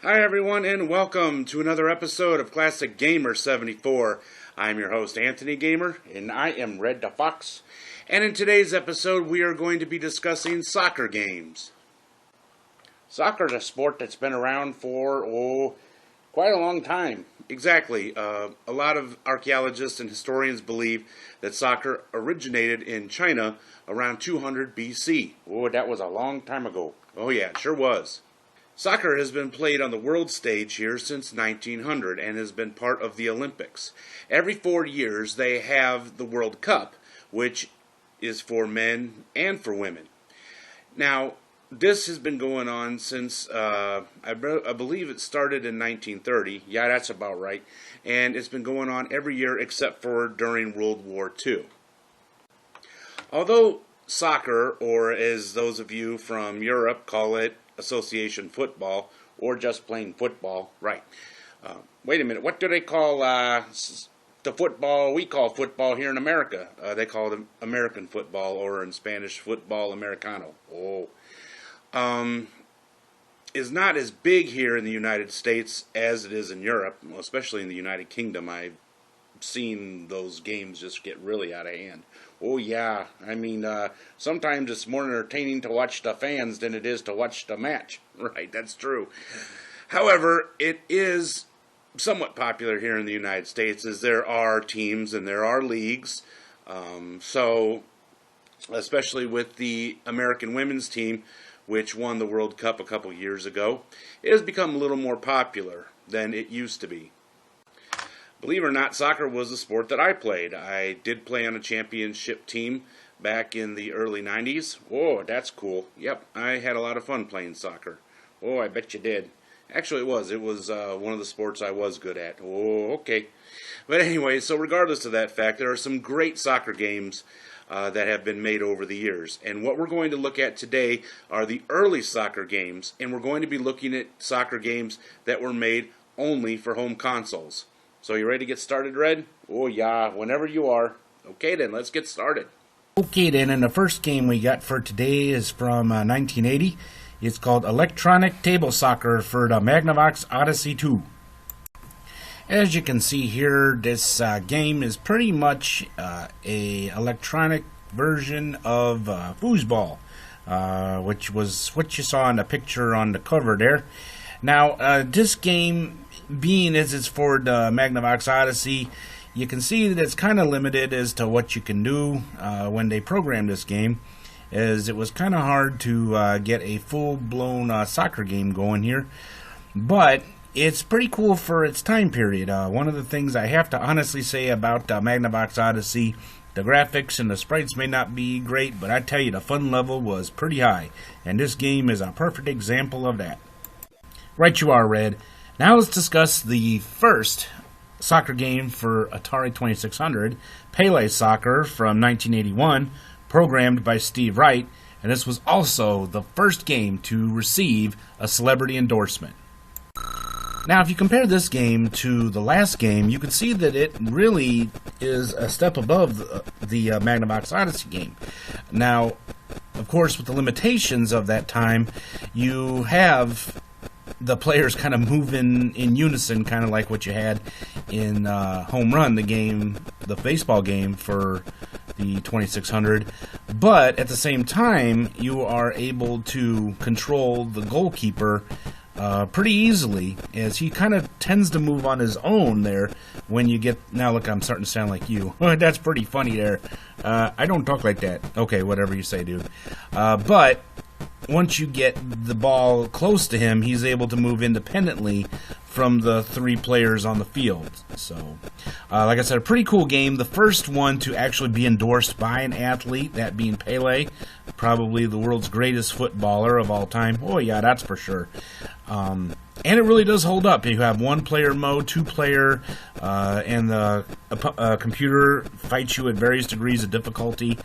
Hi everyone and welcome to another episode of Classic Gamer 74. I'm your host Anthony Gamer and I am Red the Fox. And in today's episode we are going to be discussing soccer games. Soccer is a sport that's been around for, quite a long time. Exactly. A lot of archaeologists and historians believe that soccer originated in China around 200 BC. Oh, that was a long time ago. Oh yeah, it sure was. Soccer has been played on the world stage here since 1900 and has been part of the Olympics. Every 4 years they have the World Cup, which is for men and for women. Now, this has been going on since, I believe it started in 1930. Yeah, that's about right. And it's been going on every year except for during World War II. Although soccer, or as those of you from Europe call it, association football, or just plain football, right. Wait a minute, what do they call the football we call football here in America? They call it American football, or in Spanish, football americano. Is not as big here in the United States as it is in Europe, especially in the United Kingdom. I've seen those games just get really out of hand. Oh yeah, I mean, sometimes it's more entertaining to watch the fans than it is to watch the match. Right, that's true. However, it is somewhat popular here in the United States, as there are teams and there are leagues. So, especially with the American women's team, which won the World Cup a couple years ago, it has become a little more popular than it used to be. Believe it or not, soccer was the sport that I played. I did play on a championship team back in the early 90s. Oh, that's cool. Yep, I had a lot of fun playing soccer. Oh, I bet you did. Actually, it was. It was one of the sports I was good at. Oh, okay. But anyway, so regardless of that fact, there are some great soccer games that have been made over the years. And what we're going to look at today are the early soccer games, and we're going to be looking at soccer games that were made only for home consoles. So you ready to get started, Red? Oh yeah, whenever you are. Okay then, let's get started. Okay then, and the first game we got for today is from 1980. It's called Electronic Table Soccer for the Magnavox Odyssey 2. As you can see here, this game is pretty much a electronic version of foosball, which was what you saw in the picture on the cover there. Now, this game, being as it's for the Magnavox Odyssey, you can see that it's kind of limited as to what you can do when they programmed this game, as it was kind of hard to get a full-blown soccer game going here. But it's pretty cool for its time period. One of the things I have to honestly say about Magnavox Odyssey, the graphics and the sprites may not be great, but I tell you, the fun level was pretty high, and this game is a perfect example of that. Right you are, Red. Now let's discuss the first soccer game for Atari 2600, Pele Soccer from 1981, programmed by Steve Wright, and this was also the first game to receive a celebrity endorsement. Now, if you compare this game to the last game, you can see that it really is a step above the Magnavox Odyssey game. Now, of course, with the limitations of that time, you have the players kind of move in unison, kind of like what you had in Home Run, the baseball game for the 2600. But at the same time, you are able to control the goalkeeper pretty easily, as he kind of tends to move on his own there when you get... Now look, I'm starting to sound like you. That's pretty funny there. I don't talk like that. Okay, whatever you say, dude. But once you get the ball close to him, he's able to move independently from the three players on the field. So, like I said, a pretty cool game. The first one to actually be endorsed by an athlete, that being Pele, probably the world's greatest footballer of all time. Oh yeah, that's for sure. And it really does hold up. You have one-player mode, two-player, and the computer fights you at various degrees of difficulty.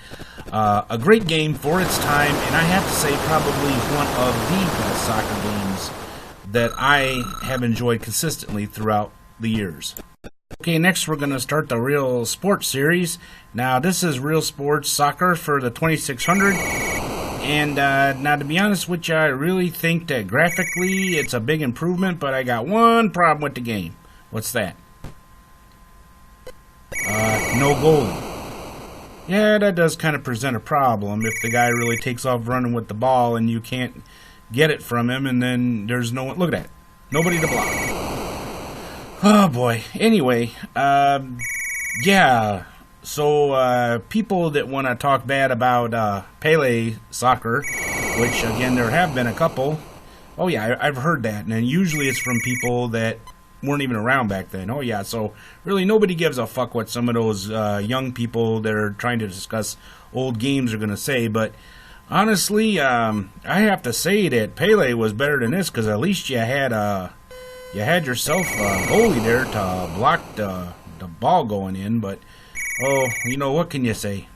A great game for its time, and I have to say probably one of the best soccer games that I have enjoyed consistently throughout the years. Okay, next we're going to start the Real Sports series. Now, this is Real Sports Soccer for the 2600. And now, to be honest with you, I really think that graphically it's a big improvement, but I got one problem with the game. What's that? No goalie. Yeah, that does kind of present a problem if the guy really takes off running with the ball and you can't get it from him, and then there's no one. Look at that. Nobody to block. Oh, boy. Anyway, yeah. So, people that want to talk bad about Pele Soccer, which, again, there have been a couple. Oh, yeah, I've heard that. And usually it's from people that weren't even around back then. Oh, yeah, so really nobody gives a fuck what some of those young people that are trying to discuss old games are going to say. But honestly, I have to say that Pele was better than this, because at least you had yourself a goalie there to block the ball going in. But, oh, you know, what can you say?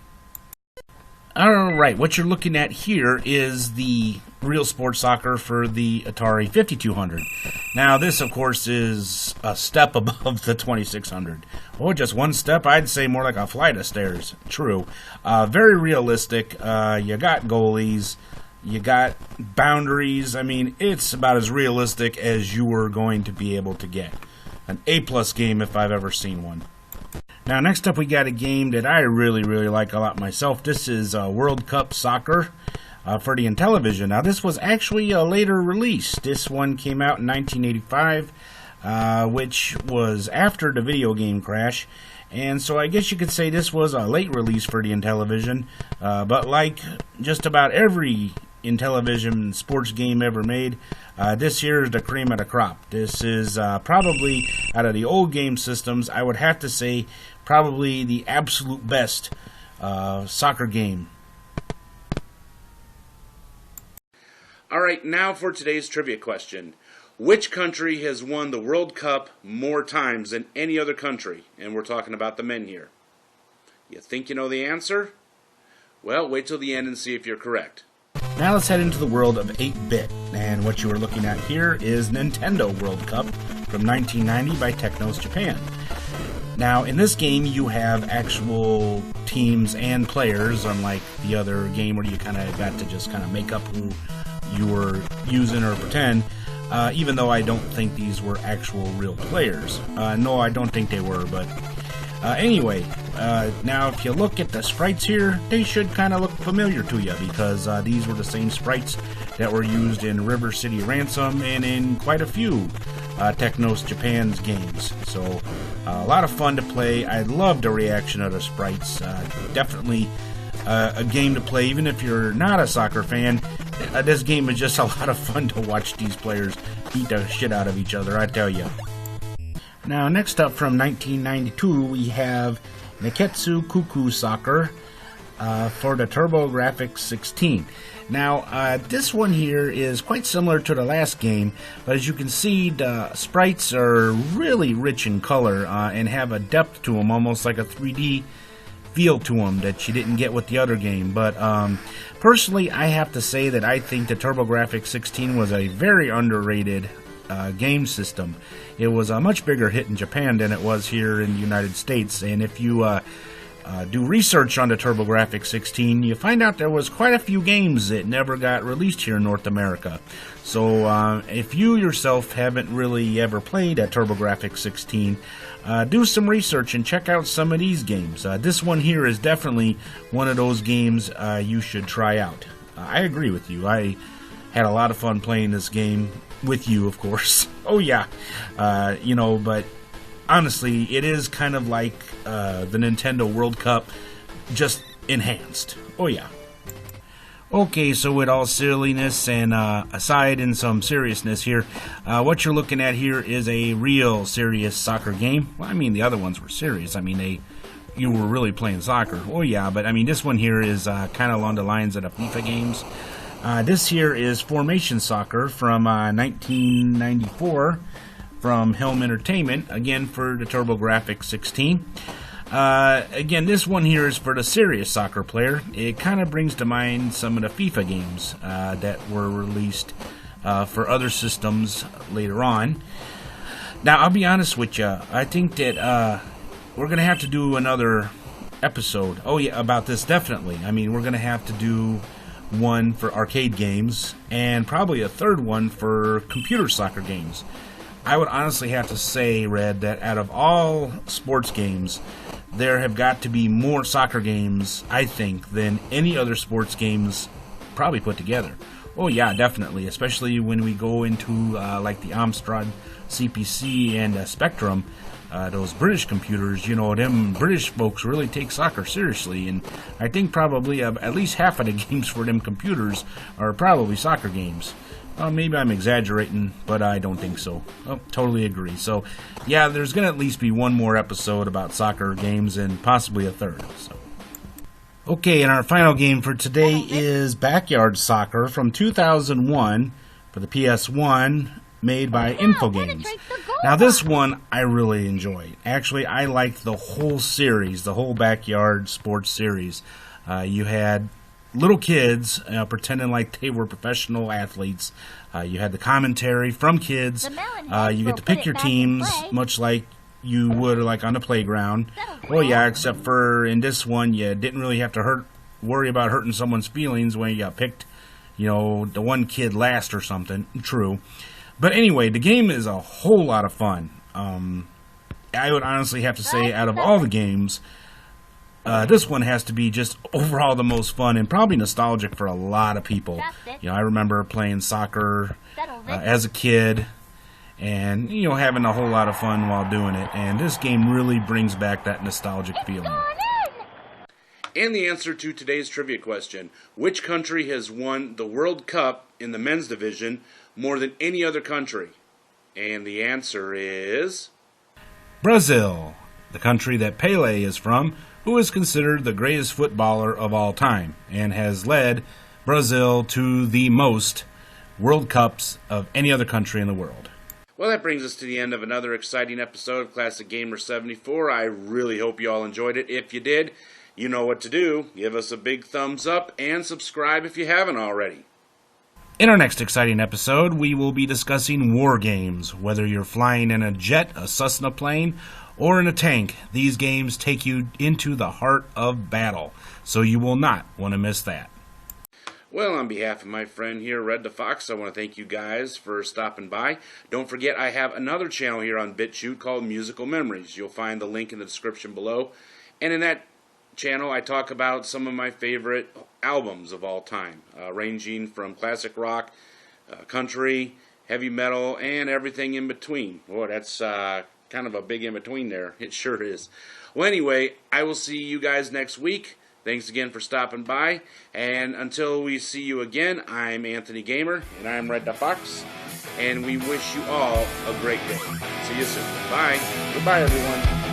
Alright, what you're looking at here is the Real Sports Soccer for the Atari 5200. Now, this, of course, is a step above the 2600. Oh, just one step? I'd say more like a flight of stairs. True. Very realistic. You got goalies. You got boundaries. I mean, it's about as realistic as you were going to be able to get. An A-plus game if I've ever seen one. Now, next up, we got a game that I really, really like a lot myself. This is World Cup Soccer for the Intellivision. Now, this was actually a later release. This one came out in 1985, which was after the video game crash. And so I guess you could say this was a late release for the Intellivision. But like just about every Intellivision sports game ever made, this here is the cream of the crop. This is probably, out of the old game systems, I would have to say probably the absolute best soccer game. Alright, now for today's trivia question. Which country has won the World Cup more times than any other country? And we're talking about the men here. You think you know the answer? Well, wait till the end and see if you're correct. Now let's head into the world of 8-bit, and what you are looking at here is Nintendo World Cup from 1990 by Technos Japan. Now, in this game, you have actual teams and players, unlike the other game where you kind of got to just kind of make up who you were using or pretend, even though I don't think these were actual real players. No, I don't think they were, but anyway, now if you look at the sprites here, they should kind of look familiar to you, because these were the same sprites that were used in River City Ransom and in quite a few Technos Japan's games. So a lot of fun to play. I love the reaction of the sprites. Definitely a game to play, even if you're not a soccer fan. This game is just a lot of fun to watch these players beat the shit out of each other, I tell you. Now, next up from 1992, we have Neketsu Kuku Soccer for the TurboGrafx 16. Now, this one here is quite similar to the last game, but as you can see, the sprites are really rich in color and have a depth to them, almost like a 3D feel to them that you didn't get with the other game. But personally, I have to say that I think the TurboGrafx 16 was a very underrated game system. It was a much bigger hit in Japan than it was here in the United States, and if you do research on the TurboGrafx 16, you find out there was quite a few games that never got released here in North America. So if you yourself haven't really ever played a TurboGrafx 16, do some research and check out some of these games. This one here is definitely one of those games you should try out. I agree with you. I had a lot of fun playing this game with you, of course. Oh yeah, you know, but honestly, it is kind of like the Nintendo World Cup, just enhanced. Oh yeah. Okay, so with all silliness and aside and some seriousness here, what you're looking at here is a real serious soccer game. Well, I mean, the other ones were serious. I mean, you were really playing soccer. Oh yeah, but I mean, this one here is kind of along the lines of the FIFA games. This here is Formation Soccer from 1994 from Helm Entertainment, again for the TurboGrafx 16. Again, this one here is for the serious soccer player. It kind of brings to mind some of the FIFA games that were released for other systems later on. Now, I'll be honest with you. I think that we're going to have to do another episode. Oh, yeah, about this, definitely. I mean, we're going to have to do one for arcade games, and probably a third one for computer soccer games. I would honestly have to say, Red, that out of all sports games, there have got to be more soccer games, I think, than any other sports games probably put together. Oh yeah, definitely, especially when we go into like the Amstrad CPC and Spectrum, those British computers. You know, them British folks really take soccer seriously, and I think probably at least half of the games for them computers are probably soccer games. Maybe I'm exaggerating, but I don't think so. Oh, totally agree. So, yeah, there's going to at least be one more episode about soccer games and possibly a third. So. Okay, and our final game for today is Backyard Soccer from 2001 for the PS1, made by Infogames. Now, this one I really enjoyed. Actually, I liked the whole series, the whole Backyard Sports series. You had little kids pretending like they were professional athletes. You had the commentary from kids. You get to pick your teams, much like you would like on the playground. Oh yeah, except for in this one, you didn't really have to worry about hurting someone's feelings when you got picked, you know, the one kid last or something. True. But anyway, the game is a whole lot of fun. I would honestly have to say, out of all the games, this one has to be just overall the most fun and probably nostalgic for a lot of people. You know, I remember playing soccer as a kid and, you know, having a whole lot of fun while doing it. And this game really brings back that nostalgic feeling. And the answer to today's trivia question: which country has won the World Cup in the men's division more than any other country? And the answer is Brazil, the country that Pele is from, who is considered the greatest footballer of all time and has led Brazil to the most World Cups of any other country in the world. Well, that brings us to the end of another exciting episode of Classic Gamer 74. I really hope you all enjoyed it. If you did, you know what to do. Give us a big thumbs up and subscribe if you haven't already. In our next exciting episode, we will be discussing war games. Whether you're flying in a jet, a Cessna plane, or in a tank, these games take you into the heart of battle, so you will not want to miss that. Well, on behalf of my friend here, Red the Fox, I want to thank you guys for stopping by. Don't forget, I have another channel here on Bitchute called Musical Memories. You'll find the link in the description below. And in that channel, I talk about some of my favorite albums of all time, ranging from classic rock, country, heavy metal, and everything in between. Boy, that's kind of a big in between there. It sure is. Well, anyway, I will see you guys next week. Thanks again for stopping by. And until we see you again, I'm Anthony Gamer, and I'm Red the Fox. And we wish you all a great day. See you soon. Bye. Goodbye, everyone.